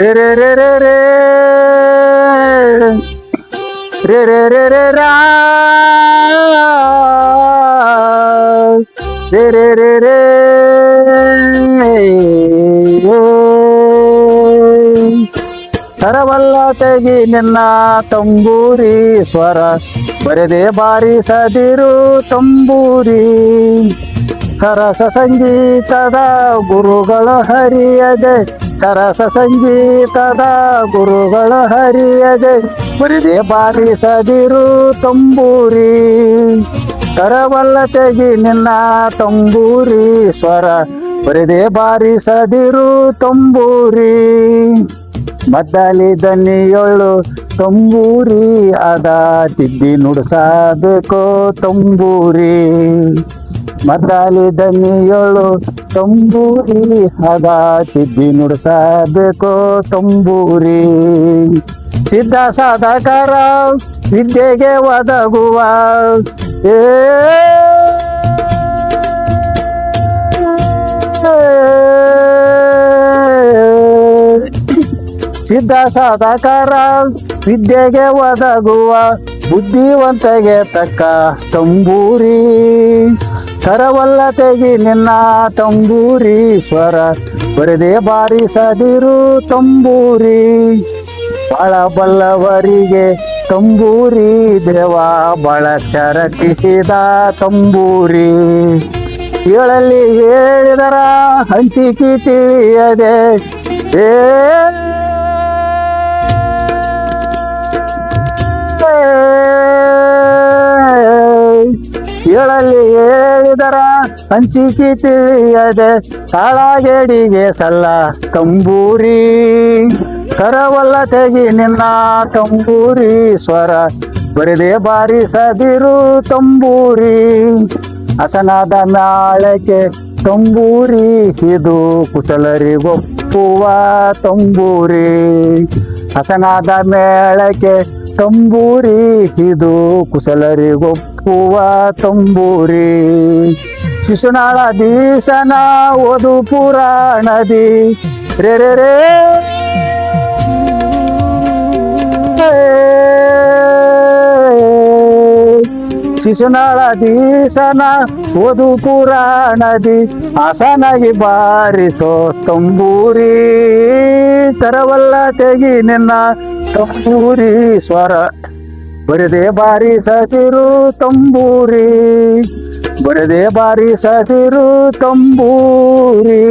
ರೇ ರೇ ರೇ ರೇ ರೇ ರೇ ರೇ ರೇ ರೇ ರಾ ರೇ ರೇ ರೇ ರೇ ತರವಲ್ಲ ತೆಗಿ ನಿನ್ನ ತಂಬೂರಿ ಸ್ವರ ಬರೆದೆ ಬಾರಿಸದಿರು ತಂಬೂರಿ ಸರಸ ಸಂಗೀತದ ಗುರುಗಳು ಹರಿಯದೆ ಸರಸ ಸಂಗೀತದ ಗುರುಗಳು ಹರಿಯದೆ ಬರೆದೆ ಬಾರಿಸದಿರು ತಂಬೂರಿ ತರವಲ್ಲ ತೆಗಿ ನಿನ್ನ ತಂಬೂರಿ ಸ್ವರ ಬರೆದೆ ಬಾರಿಸದಿರು ತಂಬೂರಿ ಮದ್ದಲಿ ದನಿಯೊಳ್ಳು ತಂಬೂರಿ ಅದ ತಿದ್ದಿ ನುಡಿಸಬೇಕೋ ತಂಬೂರಿ ಮದ್ದಲಿ ದನಿಯೊಳ್ಳು ತಂಬೂರಿ ಅದ ತಿದ್ದಿ ನುಡಿಸಬೇಕೋ ತಂಬೂರಿ ಸಿದ್ಧ ಸಾಧಕರ ವಿದ್ಯೆಗೆ ಒದಗುವ ಏ ಸಿದ್ಧ ಸಾಧಕರ ವಿದ್ಯೆಗೆ ಒದಗುವ ಬುದ್ಧಿವಂತಗೆ ತಕ್ಕ ತಂಬೂರಿ ಕರವಲ್ಲ ತೆಗಿ ನಿನ್ನ ತಂಬೂರಿ ಸ್ವರ ಬರೆದೆ ಬಾರಿಸದಿರು ತಂಬೂರಿ ಬಾಳ ಬಲ್ಲವರಿಗೆ ತಂಬೂರಿ ದೇವ ಬಾಳ ಶರಟಿಸಿದ ತಂಬೂರಿ ಏಳಲ್ಲಿ ಹೇಳಿದರ ಹಂಚಿಕೆ ತಿಳಿಯದೆ ಏ ಏಳಲ್ಲಿ ಹೇಳಿದರ ಹಂಚಿಕೆ ತಿಳಿಯದೆ ತಾಳಗೇಡಿಗೆ ಸಲ್ಲ ತಂಬೂರಿ ಕರವಲ್ಲ ತೆಗಿ ನಿನ್ನ ತಂಬೂರಿ ಸ್ವರ ಬರೆದೆ ಬಾರಿಸದಿರು ತಂಬೂರಿ ಹಸನಾದ ನಾಳಕ್ಕೆ ತಂಬೂರಿ ಇದು ಕುಶಲರಿಗೊಪ್ಪುವ ತಂಬೂರಿ ಹಸನಾದ ಮೇಳಕ್ಕೆ ತಂಬೂರಿ ಇದು ಕುಶಲರಿಗೊಪ್ಪುವ ತಂಬೂರಿ ಶಿಶುನಾಳ ದೀಸನ ಓದು ಪುರಾಣದಿ ರೇ ರೇ ರೇ ಶಿಶುನಾಳ ದೀಸನ ಓದು ಪುರಾಣದಿ ಆಸನಾಗಿ ಬಾರಿಸೋ ತಂಬೂರಿ ತರವಲ್ಲ ತೆಗಿ ನಿನ್ನ ತಂಬೂರಿ ಸ್ವರ ಬರೆದೆ ಬಾರಿಸದಿರು ತಂಬೂರಿ ಬರೆದೆ ಬಾರಿಸದಿರು ತಂಬೂರಿ